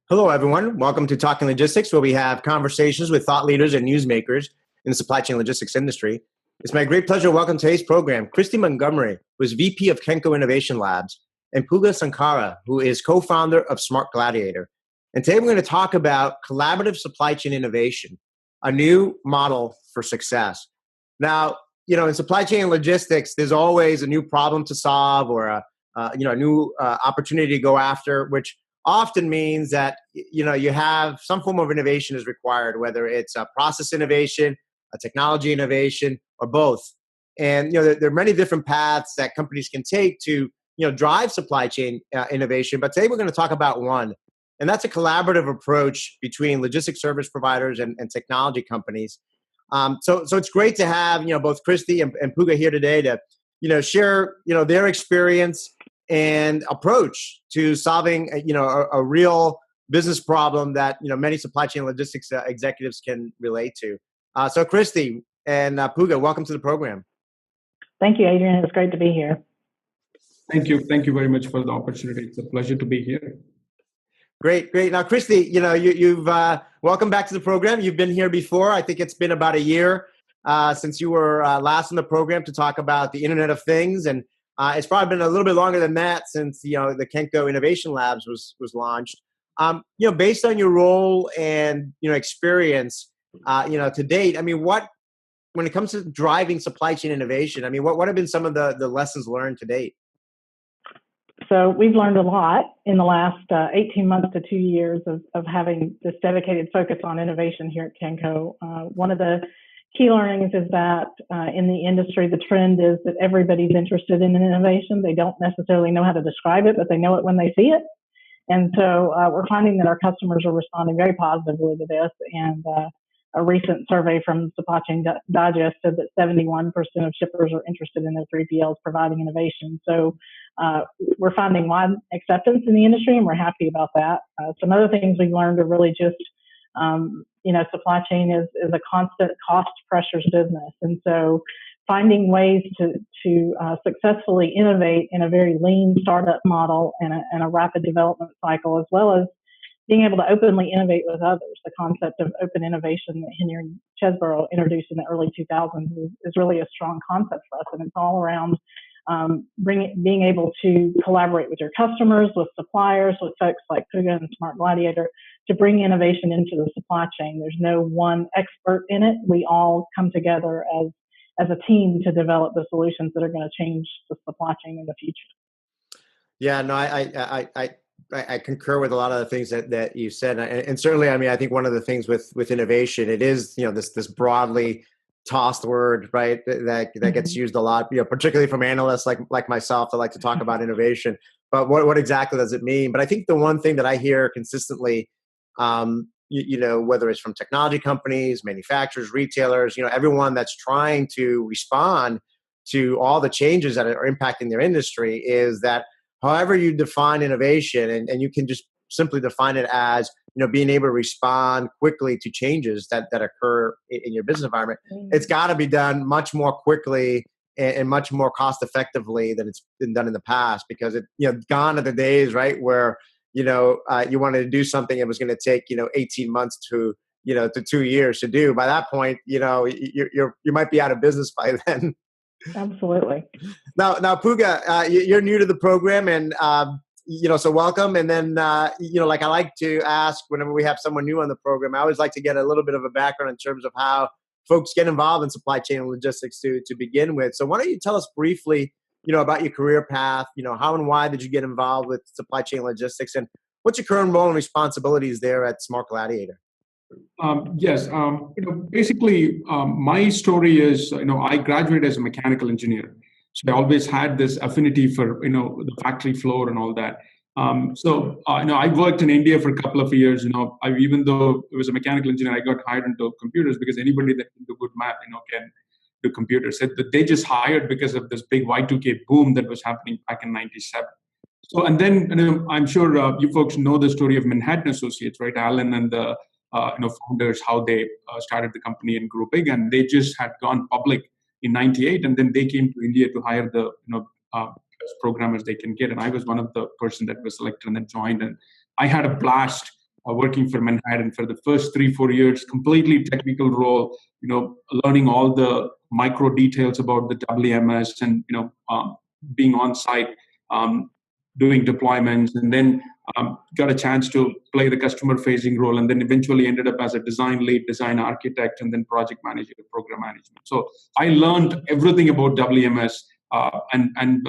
Hello, everyone. Welcome to Talking Logistics, where we have conversations with thought leaders and newsmakers in the supply chain logistics industry. It's my great pleasure to welcome today's program Christy Montgomery, who is VP of Kenko Innovation Labs, and Puga Sankara, who is co-founder of Smart Gladiator. And today we're going to talk about collaborative supply chain innovation, a new model for success. Now, in supply chain logistics, there's always a new problem to solve or a new opportunity to go after, which often means that you have some form of innovation is required, whether it's a process innovation, a technology innovation, or both. And there are many different paths that companies can take to drive supply chain innovation. But today we're going to talk about one, and that's a collaborative approach between logistics service providers and technology companies. So it's great to have both Christy and Puga here today to share their experience and approach to solving a real business problem that many supply chain logistics executives can relate to. So Christy and Puga, welcome to the program. Thank you, Adrian. It's great to be here. Thank you very much for the opportunity. It's a pleasure to be here. Great. Now, Christy, you've welcome back to the program. You've been here before. I think it's been about a year since you were last in the program to talk about the Internet of Things, and it's probably been a little bit longer than that since the Kenko Innovation Labs was launched. Based on your role and experience, to date, when it comes to driving supply chain innovation, what have been some of the lessons learned to date? So we've learned a lot in the last 18 months to 2 years of having this dedicated focus on innovation here at Kenko. One of the key learnings is that in the industry, the trend is that everybody's interested in innovation. They don't necessarily know how to describe it, but they know it when they see it. And so we're finding that our customers are responding very positively to this. And a recent survey from Supply Chain Digest said that 71% of shippers are interested in their 3PLs providing innovation. So we're finding wide acceptance in the industry, and we're happy about that. Some other things we've learned are really just supply chain is a constant cost pressures business. And so finding ways to successfully innovate in a very lean startup model and a rapid development cycle, as well as being able to openly innovate with others. The concept of open innovation that Henry Chesborough introduced in the early 2000s is really a strong concept for us. And it's all around being able to collaborate with your customers, with suppliers, with folks like Puga and Smart Gladiator to bring innovation into the supply chain. There's no one expert in it. We all come together as a team to develop the solutions that are going to change the supply chain in the future. Yeah, no, I concur with a lot of the things that you said, and certainly, I think one of the things with innovation, it is this broadly tossed word, right? That gets used a lot, particularly from analysts like myself that like to talk about innovation. But what exactly does it mean? But I think the one thing that I hear consistently, whether it's from technology companies, manufacturers, retailers, everyone that's trying to respond to all the changes that are impacting their industry, is that however you define innovation, and you can just simply define it as being able to respond quickly to changes that occur in your business environment, it's got to be done much more quickly and much more cost effectively than it's been done in the past, because gone are the days, right, where you wanted to do something, it was going to take 18 months to 2 years to do. By that point, you might be out of business by then. Absolutely. Now, Puga, you're new to the program, and so welcome. And then, like I like to ask whenever we have someone new on the program, I always like to get a little bit of a background in terms of how folks get involved in supply chain and logistics to begin with. So why don't you tell us briefly, about your career path, how and why did you get involved with supply chain logistics, and what's your current role and responsibilities there at Smart Gladiator? Yes. Basically, my story is, I graduated as a mechanical engineer. So I always had this affinity for, the factory floor and all that. I worked in India for a couple of years. Even though I was a mechanical engineer, I got hired into computers because anybody that can do good math, can do computers. They just hired because of this big Y2K boom that was happening back in '97. So, and then, I'm sure you folks know the story of Manhattan Associates, right? Alan and the founders, how they started the company and grew big, and they just had gone public in '98, and then they came to India to hire the best programmers they can get, and I was one of the person that was selected and then joined, and I had a blast working for Manhattan for the first 3-4 years, completely technical role, learning all the micro details about the WMS and, being on site, doing deployments, and then got a chance to play the customer facing role, and then eventually ended up as a design lead, design architect, and then project manager, program management. So I learned everything about WMS, and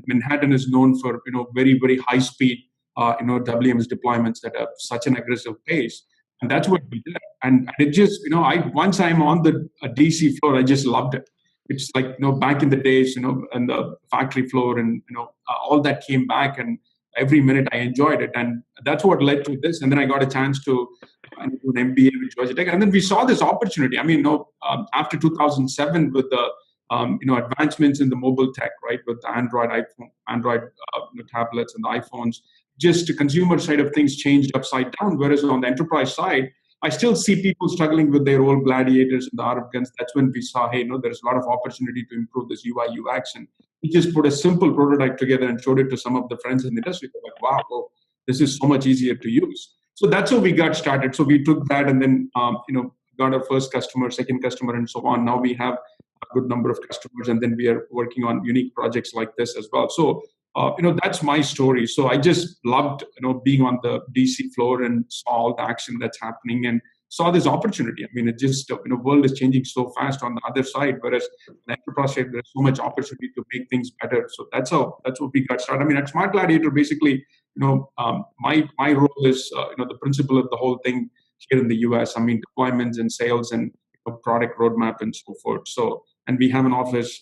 Manhattan is known for very very high speed WMS deployments at such an aggressive pace, and that's what we did. And it just once I'm on the DC floor, I just loved it. It's like back in the days, and the factory floor, and all that came back, and every minute I enjoyed it, and that's what led to this. And then I got a chance to do an MBA with Georgia Tech, and then we saw this opportunity. I mean, after 2007, with the advancements in the mobile tech, right, with the Android tablets and the iPhones, just the consumer side of things changed upside down. Whereas on the enterprise side, I still see people struggling with their old gladiators and the RF guns. That's when we saw, hey, there's a lot of opportunity to improve this UI UX, and we just put a simple prototype together and showed it to some of the friends in the industry. They're like, wow, oh, this is so much easier to use. So that's how we got started. So we took that and then, got our first customer, second customer, and so on. Now we have a good number of customers, and then we are working on unique projects like this as well. So, that's my story. So I just loved, being on the DC floor and saw all the action that's happening and saw this opportunity. I mean, it just, world is changing so fast on the other side, whereas on the enterprise side, there's so much opportunity to make things better. So that's what we got started. I mean, at Smart Gladiator, basically, my role is, the principal of the whole thing here in the US. I mean, deployments and sales and product roadmap and so forth. So, and we have an office,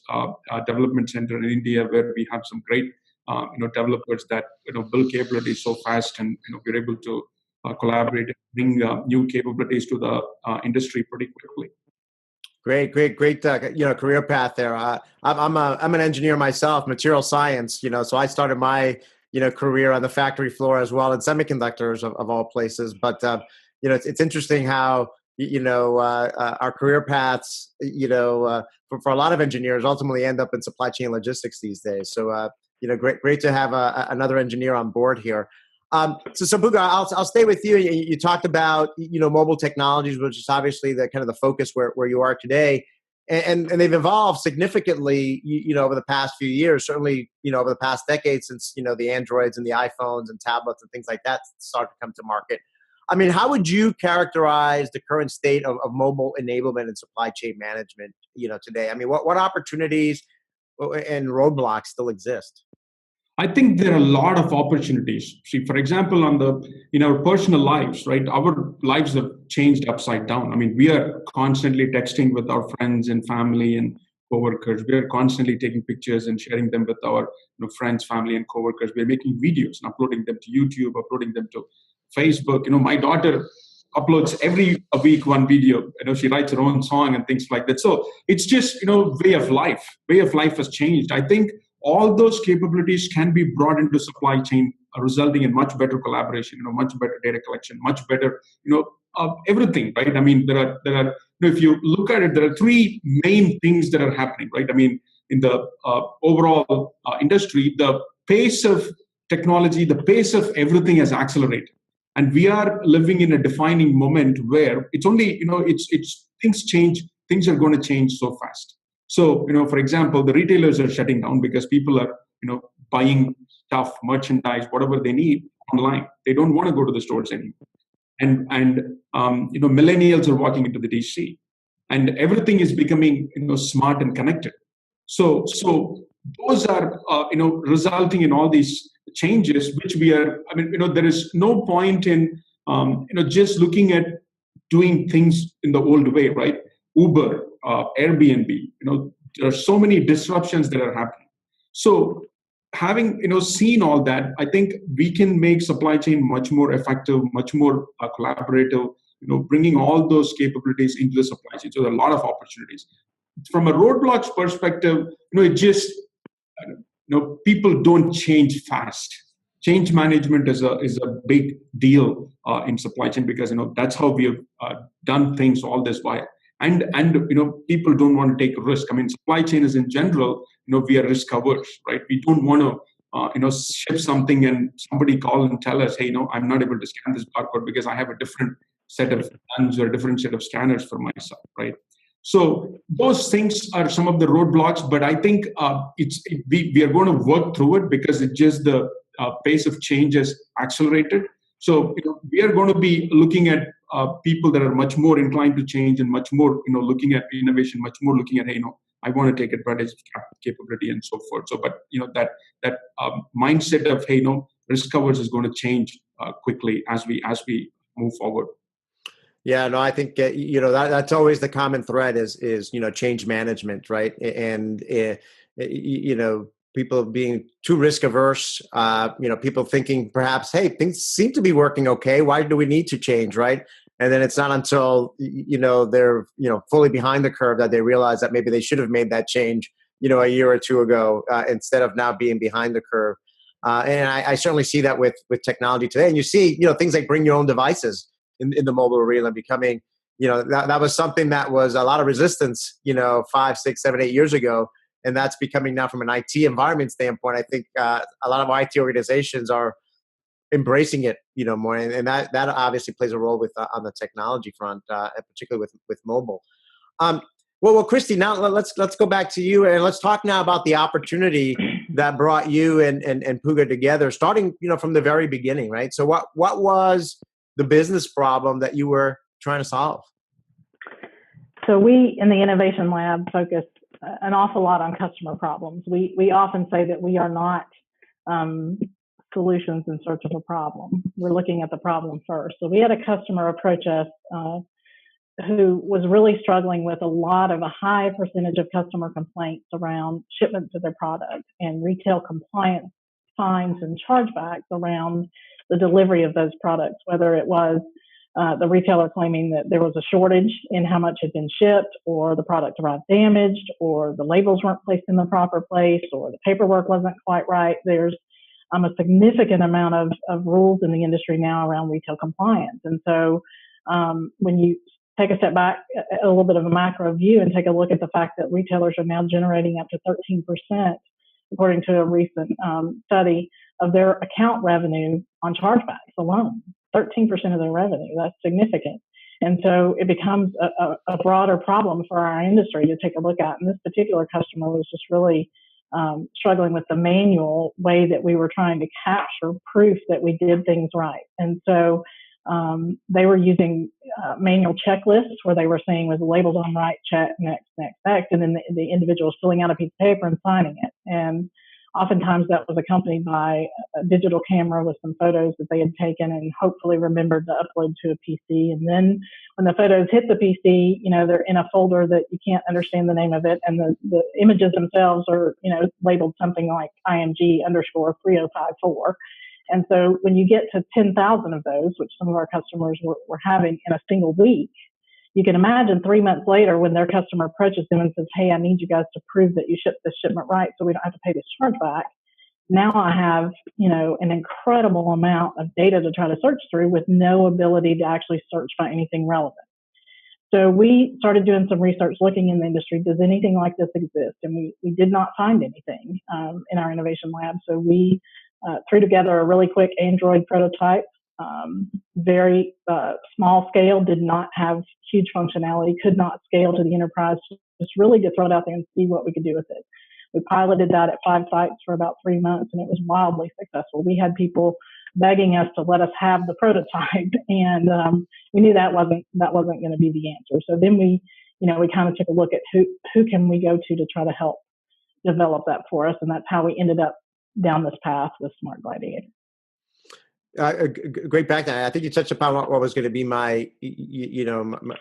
development center in India where we have some great, developers that build capabilities so fast, and we're able to collaborate and bring new capabilities to the industry pretty quickly. Great, career path there. I'm an engineer myself, material science. So I started my career on the factory floor as well in semiconductors of all places. But it's interesting how our career paths for a lot of engineers ultimately end up in supply chain logistics these days. So great to have another engineer on board here. So Puga, I'll stay with you. You talked about mobile technologies, which is obviously the kind of the focus where you are today, and they've evolved significantly over the past few years. Certainly over the past decade, since the Androids and the iPhones and tablets and things like that started to come to market. I mean, how would you characterize the current state of mobile enablement and supply chain management today? I mean, what opportunities and roadblocks still exist? I think there are a lot of opportunities. See, for example, in our personal lives, right? Our lives have changed upside down. I mean, we are constantly texting with our friends and family and coworkers. We are constantly taking pictures and sharing them with our friends, family, and coworkers. We are making videos and uploading them to YouTube, uploading them to Facebook. My daughter uploads every week one video. She writes her own song and things like that. So it's just way of life. Way of life has changed. I think all those capabilities can be brought into supply chain, resulting in much better collaboration, much better data collection, much better, everything, right? I mean, there are, if you look at it, there are three main things that are happening, right? I mean, in the overall industry, the pace of technology, the pace of everything has accelerated. And we are living in a defining moment where it's only, it's things change, things are going to change so fast. So, for example, the retailers are shutting down because people are, buying stuff, merchandise, whatever they need online. They don't want to go to the stores anymore. And millennials are walking into the DC, and everything is becoming, smart and connected. So those are, resulting in all these changes, which we are. I mean, there is no point in, just looking at doing things in the old way, right? Uber, Airbnb, there are so many disruptions that are happening. So having, seen all that, I think we can make supply chain much more effective, much more collaborative, bringing all those capabilities into the supply chain. So there are a lot of opportunities. From a roadblocks perspective, it just, people don't change fast. Change management is a big deal in supply chain because, that's how we have done things all this while. And people don't want to take a risk. I mean, supply chain is in general, we are risk averse, right? We don't want to ship something and somebody call and tell us, hey, I'm not able to scan this barcode because I have a different set of guns or a different set of scanners for myself, right? So those things are some of the roadblocks, but I think we are going to work through it because it's just the pace of change has accelerated. So we are going to be looking at people that are much more inclined to change and much more looking at innovation, much more looking at, hey, I want to take advantage of capability and so forth. So, but that mindset of, hey, risk covers is going to change quickly as we move forward. Yeah, no, I think that's always the common thread is change management, right? And people being too risk averse, people thinking perhaps, hey, things seem to be working okay. Why do we need to change, right? And then it's not until they're fully behind the curve that they realize that maybe they should have made that change a year or two ago instead of now being behind the curve. And I certainly see that with technology today. And you see things like bring your own devices in the mobile arena becoming, that was something that was a lot of resistance, 5, 6, 7, 8 years ago. And that's becoming now from an IT environment standpoint. I think a lot of IT organizations are embracing it, more. And that obviously plays a role with on the technology front, particularly with mobile. Well, Christy, now let's go back to you and let's talk now about the opportunity that brought you and Puga together, starting, from the very beginning, right? So what was the business problem that you were trying to solve? So we in the Innovation Lab focus an awful lot on customer problems. We often say that we are not solutions in search of a problem. We're looking at the problem first. So we had a customer approach us who was really struggling with a high percentage of customer complaints around shipments of their product and retail compliance fines and chargebacks around the delivery of those products, whether it was the retailer claiming that there was a shortage in how much had been shipped, or the product arrived damaged, or the labels weren't placed in the proper place, or the paperwork wasn't quite right. There's a significant amount of rules in the industry now around retail compliance. And so when you take a step back, a little bit of a macro view, and take a look at the fact that retailers are now generating up to 13%, according to a recent study, of their account revenue on chargebacks alone. 13% of their revenue, that's significant. And so it becomes a broader problem for our industry to take a look at. And this particular customer was just really struggling with the manual way that we were trying to capture proof that we did things right. And so they were using manual checklists where they were saying, was the labels on right, check, next, next, next, and then the individual was filling out a piece of paper and signing it. And oftentimes that was accompanied by a digital camera with some photos that they had taken and hopefully remembered to upload to a PC. And then when the photos hit the PC, they're in a folder that you can't understand the name of it. And the images themselves are, labeled something like IMG_3054. And so when you get to 10,000 of those, which some of our customers were having in a single week, you can imagine 3 months later when their customer approaches them and says, hey, I need you guys to prove that you shipped this shipment right so we don't have to pay this chargeback. Now I have, an incredible amount of data to try to search through with no ability to actually search by anything relevant. So we started doing some research looking in the industry. Does anything like this exist? And we did not find anything in our innovation lab. So we threw together a really quick Android prototype. Very small scale, did not have huge functionality, could not scale to the enterprise, just really to throw it out there and see what we could do with it. We piloted that at 5 sites for about 3 months, and it was wildly successful. We had people begging us to let us have the prototype, and we knew that wasn't going to be the answer. So then we kind of took a look at who can we go to try to help develop that for us, and that's how we ended up down this path with Smart Gladiator. Great background. I think you touched upon what was going to be my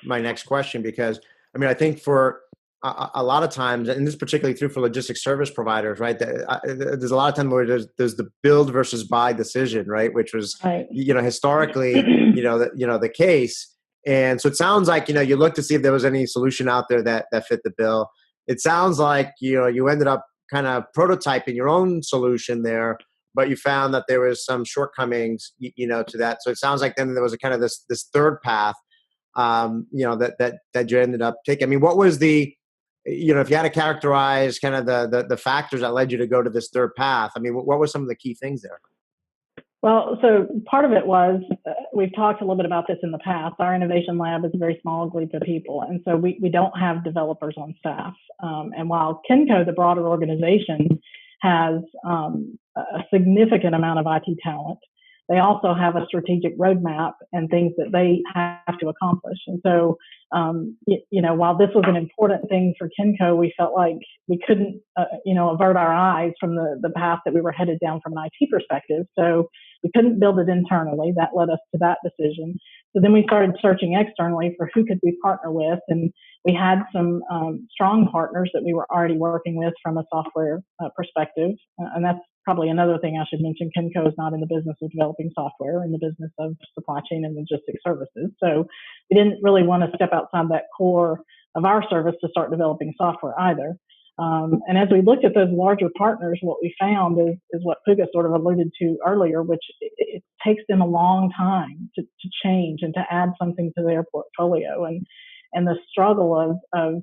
next question, because I think for a lot of times, and this is particularly true for logistics service providers, right? There's a lot of times where there's the build versus buy decision, right? Which was right. Historically the case. And so it sounds like you looked to see if there was any solution out there that fit the bill. It sounds like you ended up kind of prototyping your own solution there, but you found that there was some shortcomings, to that. So it sounds like then there was a kind of this third path, that you ended up taking. What was the if you had to characterize kind of the factors that led you to go to this third path, I mean, what were some of the key things there? Well, so part of it was, we've talked a little bit about this in the past. Our innovation lab is a very small group of people, and so we don't have developers on staff. And while Kenco, the broader organization, has a significant amount of IT talent, they also have a strategic roadmap and things that they have to accomplish. And so, while this was an important thing for Kenco, we felt like we couldn't, avert our eyes from the path that we were headed down from an IT perspective. So we couldn't build it internally. That led us to that decision. So then we started searching externally for who could we partner with. And we had some strong partners that we were already working with from a software perspective. And that's probably another thing I should mention. Kenco is not in the business of developing software, in the business of supply chain and logistics services. So we didn't really want to step outside that core of our service to start developing software either. And as we looked at those larger partners, what we found is what Puga sort of alluded to earlier, which it takes them a long time to change and to add something to their portfolio. And the struggle of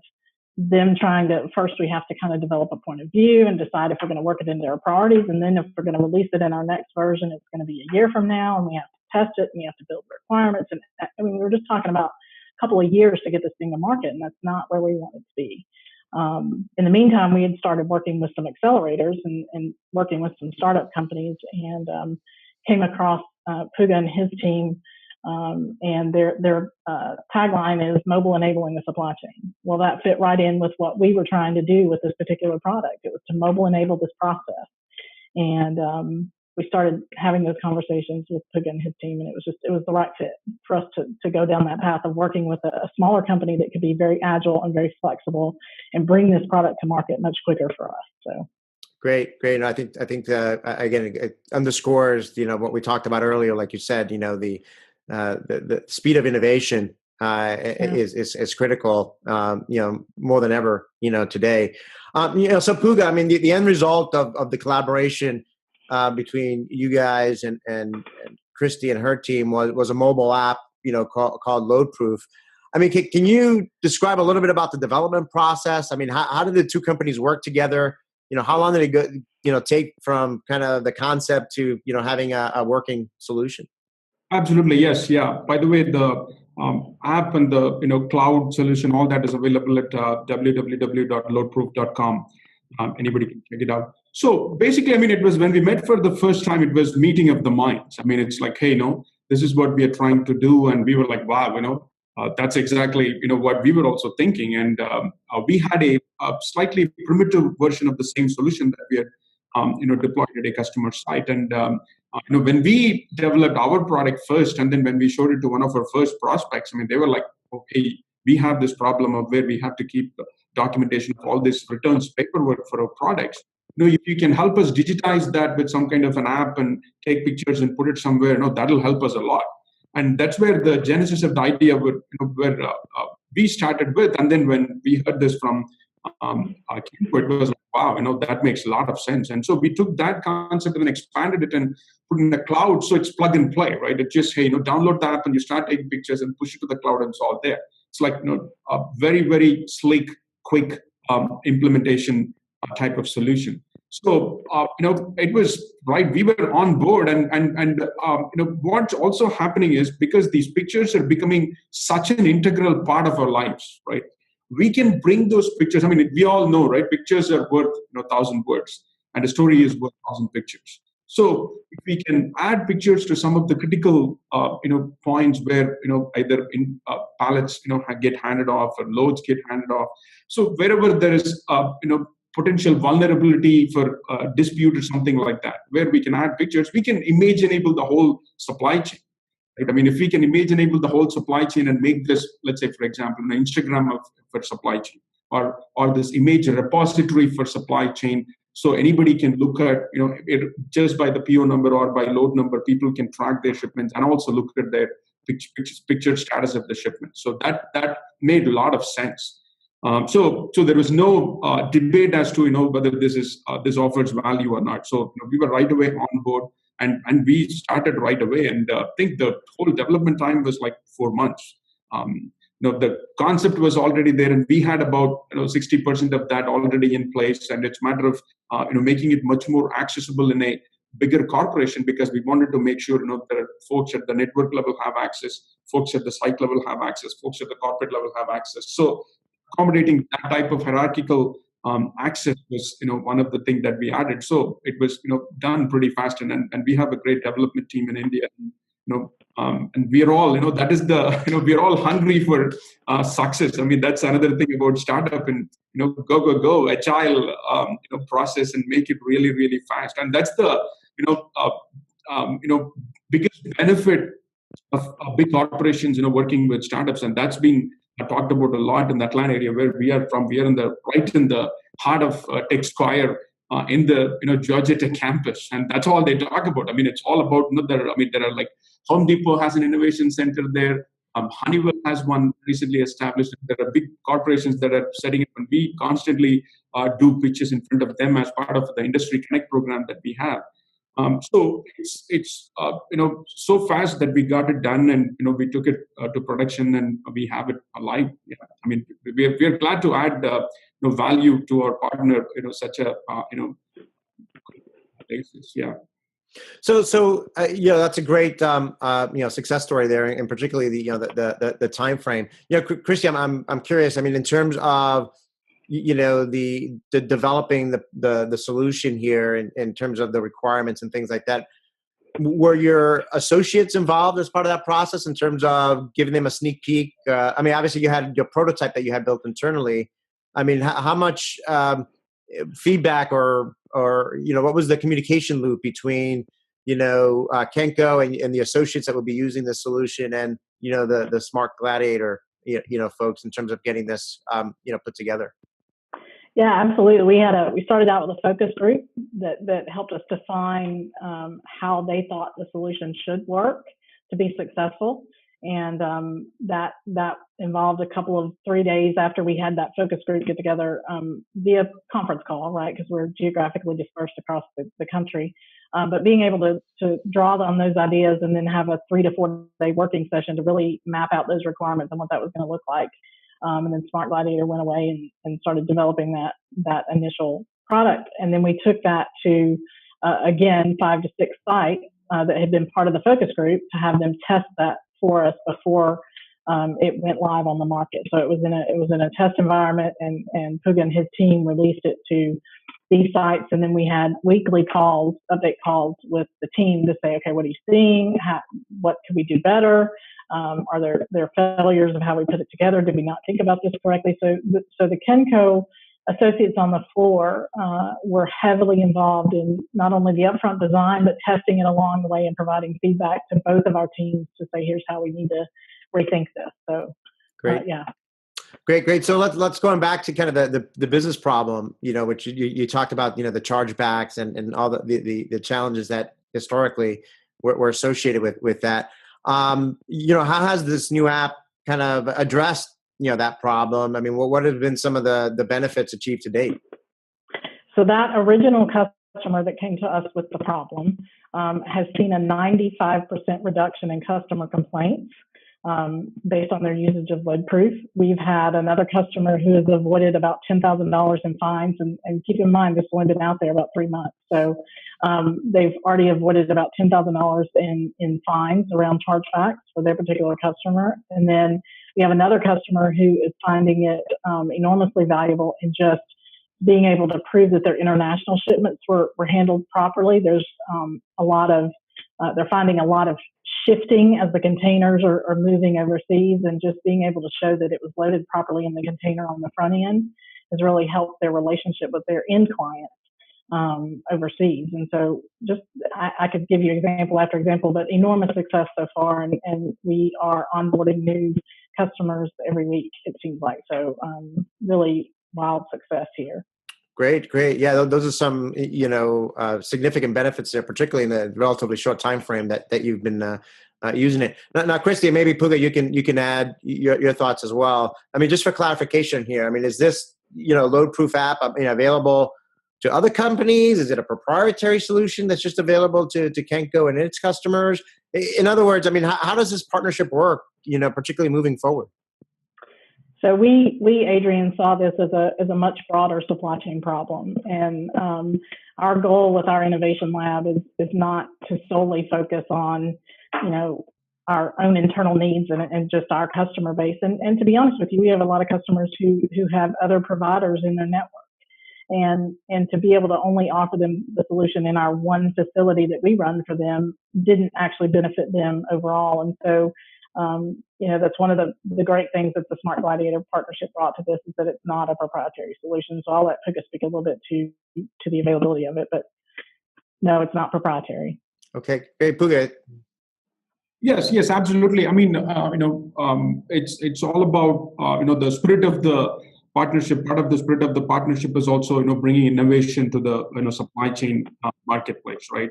them trying to, first we have to kind of develop a point of view and decide if we're going to work it into our priorities. And then if we're going to release it in our next version, it's going to be a year from now, and we have to test it and we have to build requirements. And I mean, we're just talking about a couple of years to get this thing to market, and that's not where we want it to be. In the meantime, we had started working with some accelerators and working with some startup companies, and came across Puga and his team, and their tagline is mobile enabling the supply chain. Well, that fit right in with what we were trying to do with this particular product. It was to mobile enable this process. And we started having those conversations with Puga and his team, and it was the right fit for us to go down that path of working with a smaller company that could be very agile and very flexible and bring this product to market much quicker for us. So. Great. And I think again, it underscores, what we talked about earlier, like you said, the speed of innovation is critical, more than ever, today. So Puga, I mean, the end result of the collaboration between you guys and Christy and her team was a mobile app, called LoadProof. I mean, can you describe a little bit about the development process? I mean, how did the two companies work together? How long did it go, take from kind of the concept to, having a working solution? Absolutely, yes, yeah. By the way, the app and the cloud solution, all that is available at www.loadproof.com. Anybody can check it out. So basically, I mean, it was when we met for the first time, it was meeting of the minds. I mean, it's like, hey, this is what we are trying to do, and we were like, wow, that's exactly what we were also thinking, and we had a slightly primitive version of the same solution that we had deployed at a customer site. And when we developed our product first, and then when we showed it to one of our first prospects, I mean, they were like, okay, we have this problem of where we have to keep documentation of all this returns paperwork for our products. If you can help us digitize that with some kind of an app and take pictures and put it somewhere, that'll help us a lot. And that's where the genesis of the idea we started with. And then when we heard this from Kenco, it was like, wow, that makes a lot of sense. And so we took that concept and expanded it and put it in the cloud. So it's plug and play, right? It's just, hey, download the app and you start taking pictures and push it to the cloud, and it's all there. It's like, a very, very sleek, quick implementation type of solution. So, it was right. We were on board, and what's also happening is, because these pictures are becoming such an integral part of our lives, right? We can bring those pictures. I mean, we all know, right? Pictures are worth 1,000 words, and a story is worth 1,000 pictures. So if we can add pictures to some of the critical, points where, either in pallets, get handed off, or loads get handed off. So wherever there is, potential vulnerability for dispute or something like that, where we can add pictures, we can image enable the whole supply chain. Right? I mean, if we can image enable the whole supply chain and make this, let's say, for example, an Instagram for supply chain, or this image repository for supply chain, so anybody can look at, it just by the PO number or by load number, people can track their shipments and also look at their picture status of the shipment. So that made a lot of sense. So there was no debate as to whether this offers value or not. So we were right away on board, and we started right away. And I think the whole development time was like 4 months. the concept was already there, and we had about 60% of that already in place. And it's a matter of making it much more accessible in a bigger corporation, because we wanted to make sure that folks at the network level have access, folks at the site level have access, folks at the corporate level have access. So accommodating that type of hierarchical access was one of the things that we added. So it was done pretty fast, and we have a great development team in India. And we are all that is the we are all hungry for success. I mean, that's another thing about startup, and go agile process and make it really, really fast. And that's the biggest benefit of big corporations working with startups. And that's been talked about a lot in the Atlanta area where we are from. We are right in the heart of Tech Square, in the Georgia Tech campus, and that's all they talk about. I mean, it's all about there are like Home Depot has an innovation center there. Honeywell has one recently established. There are big corporations that are setting up, and we constantly do pitches in front of them as part of the Industry Connect program that we have. So it's so fast that we got it done, and we took it to production, and we have it alive. Yeah. I mean, we're glad to add value to our partner. Such a basis. Yeah. So that's a great success story there, and particularly the time frame. Christy, I'm curious. I mean, in terms of the developing the solution here in terms of the requirements and things like that, were your associates involved as part of that process in terms of giving them a sneak peek? I mean, obviously you had your prototype that you had built internally. I mean, how much feedback or what was the communication loop between Kenko and the associates that would be using this solution and the Smart Gladiator folks in terms of getting this put together? Yeah, absolutely. We started out with a focus group that helped us define how they thought the solution should work to be successful. And that involved a couple of 3 days after we had that focus group get together via conference call, right? Because we're geographically dispersed across the country. But being able to draw on those ideas and then have a 3 to 4 day working session to really map out those requirements and what that was going to look like. And then Smart Gladiator went away and started developing that initial product. And then we took that to, again, 5 to 6 sites that had been part of the focus group to have them test that for us before it went live on the market. So it was in a test environment, and Puga and his team released it to these sites. And then we had weekly update calls with the team to say, okay, what are you seeing? What could we do better? Are there failures of how we put it together? Did we not think about this correctly? So the Kenko associates on the floor were heavily involved in not only the upfront design, but testing it along the way and providing feedback to both of our teams to say, here's how we need to rethink this. So, great. Yeah. Great. So let's going back to kind of the business problem, which you talked about, the chargebacks and all the challenges that historically were associated with that. How has this new app kind of addressed that problem? I mean, what have been some of the benefits achieved to date? So that original customer that came to us with the problem has seen a 95% reduction in customer complaints based on their usage of LoadProof. We've had another customer who has avoided about $10,000 in fines, and keep in mind this has only been out there about 3 months. So they've already avoided about $10,000 in fines around chargebacks for their particular customer. And then we have another customer who is finding it enormously valuable in just being able to prove that their international shipments were handled properly. There's they're finding a lot of shifting as the containers are moving overseas, and just being able to show that it was loaded properly in the container on the front end has really helped their relationship with their end clients overseas. And so I could give you example after example, but enormous success so far. And we are onboarding new customers every week, it seems like. So really wild success here. Great. Yeah, those are some significant benefits there, particularly in the relatively short time frame that you've been using it. Now, Christy, maybe Puga, you can add your thoughts as well. I mean, just for clarification here, I mean, is this LoadProof app available to other companies? Is it a proprietary solution that's just available to Kenko and its customers? In other words, I mean, how does this partnership work? Particularly moving forward. So Adrian, saw this as a much broader supply chain problem, and our goal with our innovation lab is not to solely focus on, our own internal needs and just our customer base. And to be honest with you, we have a lot of customers who have other providers in their network, and to be able to only offer them the solution in our one facility that we run for them didn't actually benefit them overall. And so, that's one of the great things that the Smart Gladiator partnership brought to this, is that it's not a proprietary solution. So I'll let Puga speak a little bit to the availability of it, but no, it's not proprietary. Okay, great, Puga. Yes, absolutely. I mean, it's all about the spirit of the partnership. Part of the spirit of the partnership is also bringing innovation to the supply chain marketplace, right?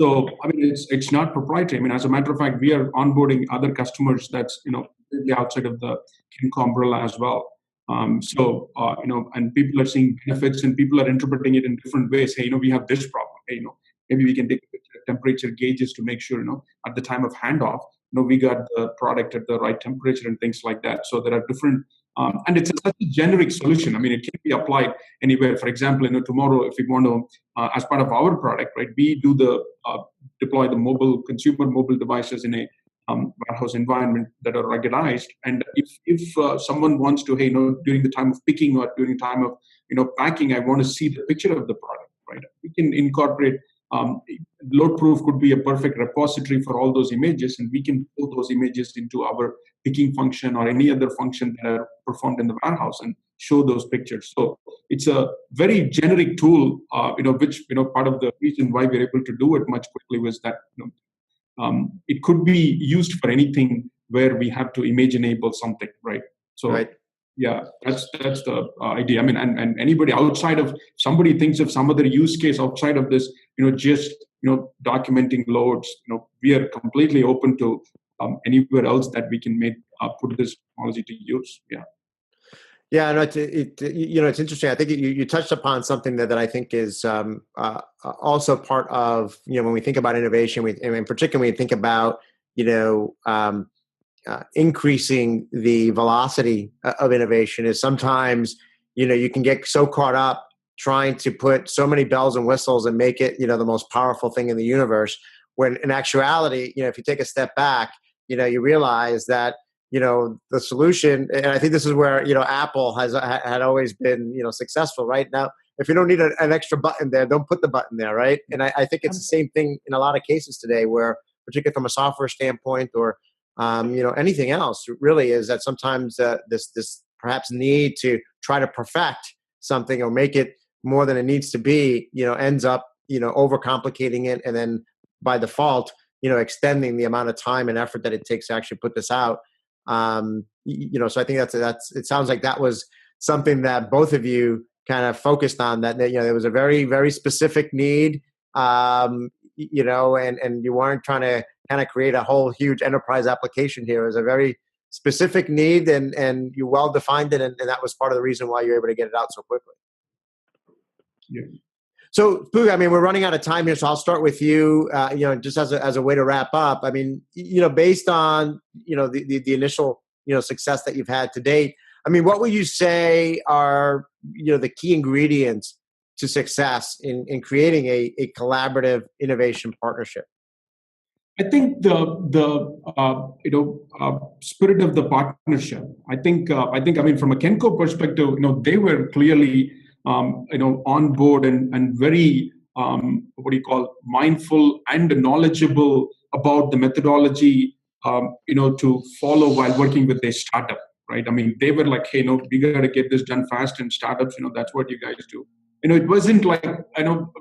So I mean, it's not proprietary. I mean, as a matter of fact, we are onboarding other customers that's outside of the Kinco umbrella as well. And people are seeing benefits, and people are interpreting it in different ways. Hey, we have this problem. Hey, maybe we can take temperature gauges to make sure, at the time of handoff, we got the product at the right temperature and things like that. So there are different, and it's such a generic solution. I mean, it can be applied anywhere. For example, tomorrow, if we want to, as part of our product, right, we do deploy the consumer mobile devices in a warehouse environment that are ruggedized. And if someone wants to, hey, during the time of picking or during the time of packing, I want to see the picture of the product, right? We can incorporate. Load proof could be a perfect repository for all those images, and we can pull those images into our picking function or any other function that are performed in the warehouse and show those pictures. So it's a very generic tool, which part of the reason why we're able to do it much quickly was that it could be used for anything where we have to image enable something, right? So. Right. Yeah, that's the idea. I mean, and anybody outside of, somebody thinks of some other use case outside of this, just documenting loads. We are completely open to anywhere else that we can put this technology to use. Yeah. Yeah, no, it's interesting. I think you touched upon something that I think is also part of when we think about innovation. And in particular, when we think about increasing the velocity of innovation, is sometimes you can get so caught up trying to put so many bells and whistles and make it the most powerful thing in the universe, when in actuality if you take a step back you realize that the solution, and I think this is where Apple had always been successful. Right now, if you don't need an extra button there, don't put the button there, right? And I think it's the same thing in a lot of cases today, where particularly from a software standpoint or anything else, really, is that sometimes this perhaps need to try to perfect something or make it more than it needs to be, ends up overcomplicating it, and then by default, extending the amount of time and effort that it takes to actually put this out. So I think that's. It sounds like that was something that both of you kind of focused on. That there was a very, very specific need, and you weren't trying to kind of create a whole huge enterprise application here. It was a very specific need, and you well defined it, and that was part of the reason why you're able to get it out so quickly. Yeah. So, Puga, I mean, we're running out of time here, so I'll start with you. Just as a way to wrap up. I mean, based on the initial success that you've had to date, I mean, what would you say are the key ingredients to success in creating a collaborative innovation partnership? I think the spirit of the partnership. I mean, from a Kenco perspective, they were clearly on board and very mindful and knowledgeable about the methodology to follow while working with a startup, right? I mean, they were like, hey, we got to get this done fast, and startups, that's what you guys do. It wasn't like,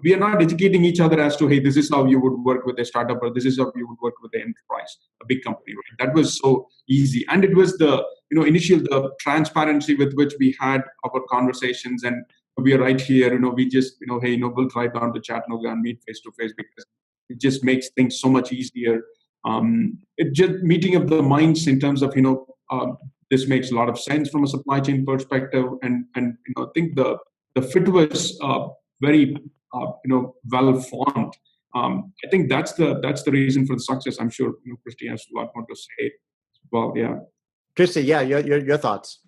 we are not educating each other as to, hey, this is how you would work with a startup, or this is how you would work with an enterprise, a big company, right? That was so easy. And it was the, the transparency with which we had our conversations, and we are right here, we just, hey, we'll drive down to Chattanooga and meet face to face, because it just makes things so much easier. It just meeting of the minds in terms of, this makes a lot of sense from a supply chain perspective. And I think the fit was very well formed. I think that's the reason for the success. I'm sure Christy has a lot more to say. Well, yeah. Christy, yeah, your thoughts.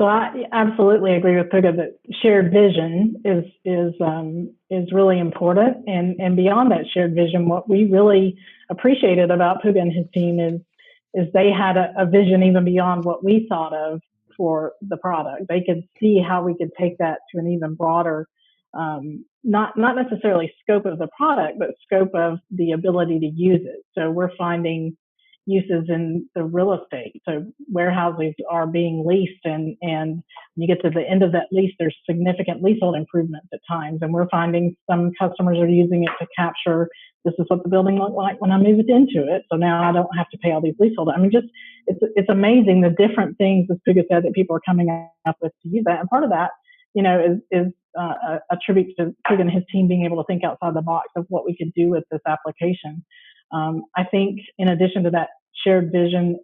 So I absolutely agree with Puga that shared vision is really important, and beyond that shared vision, what we really appreciated about Puga and his team is they had a vision even beyond what we thought of for the product. They could see how we could take that to an even broader, not necessarily scope of the product, but scope of the ability to use it. So we're finding uses in the real estate. So warehouses are being leased, and when you get to the end of that lease, there's significant leasehold improvements at times. And we're finding some customers are using it to capture, this is what the building looked like when I moved into it. So now I don't have to pay all these leasehold. I mean, just it's amazing the different things, as Puga said, that people are coming up with to use that. And part of that, is a tribute to Puga and his team being able to think outside the box of what we could do with this application. I think in addition to that shared vision,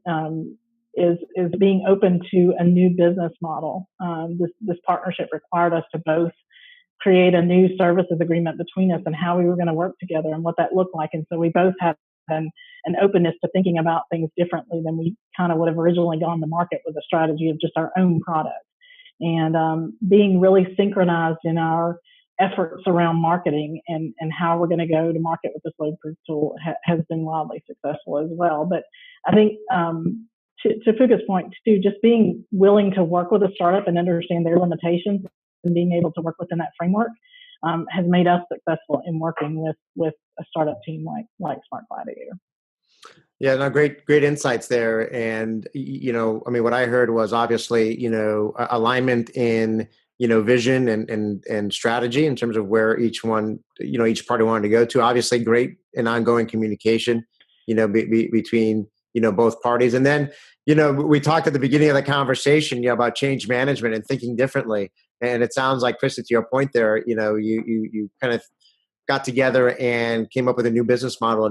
is being open to a new business model. This partnership required us to both create a new services agreement between us and how we were going to work together and what that looked like. And so we both had an openness to thinking about things differently than we kind of would have originally gone to market with a strategy of just our own product. And being really synchronized in our efforts around marketing and how we're going to go to market with this load proof tool has been wildly successful as well. But I think to Puga's point too, just being willing to work with a startup and understand their limitations and being able to work within that framework has made us successful in working with a startup team like Smart Gladiator. Yeah, no, great insights there. And, I mean, what I heard was obviously, alignment in, vision and strategy in terms of where each party wanted to go to. Obviously, great and ongoing communication, between, both parties. And then, we talked at the beginning of the conversation, about change management and thinking differently. And it sounds like, Krista, to your point there, you kind of got together and came up with a new business model,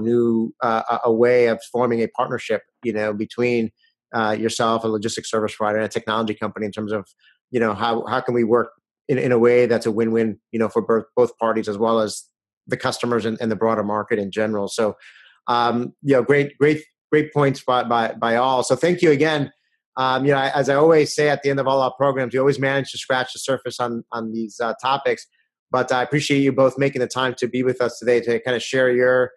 a way of forming a partnership, between yourself, a logistics service provider, and a technology company in terms of, how can we work in a way that's a win-win, for both parties as well as the customers and the broader market in general. So, great points by all. So thank you again. As I always say at the end of all our programs, you always manage to scratch the surface on these topics. But I appreciate you both making the time to be with us today to kind of share your,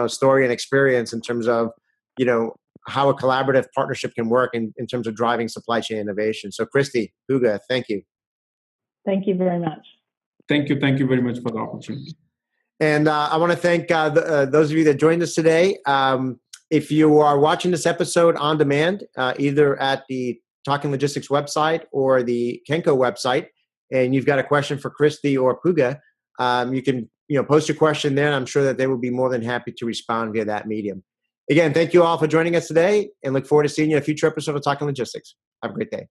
story and experience in terms of, how a collaborative partnership can work in terms of driving supply chain innovation. So, Christy, Puga, thank you. Thank you very much. Thank you very much for the opportunity. And I want to thank those of you that joined us today. If you are watching this episode on demand, either at the Talking Logistics website or the Kenco website, and you've got a question for Christy or Puga, you can post your question there, and I'm sure that they will be more than happy to respond via that medium. Again, thank you all for joining us today, and look forward to seeing you in a future episode of Talking Logistics. Have a great day.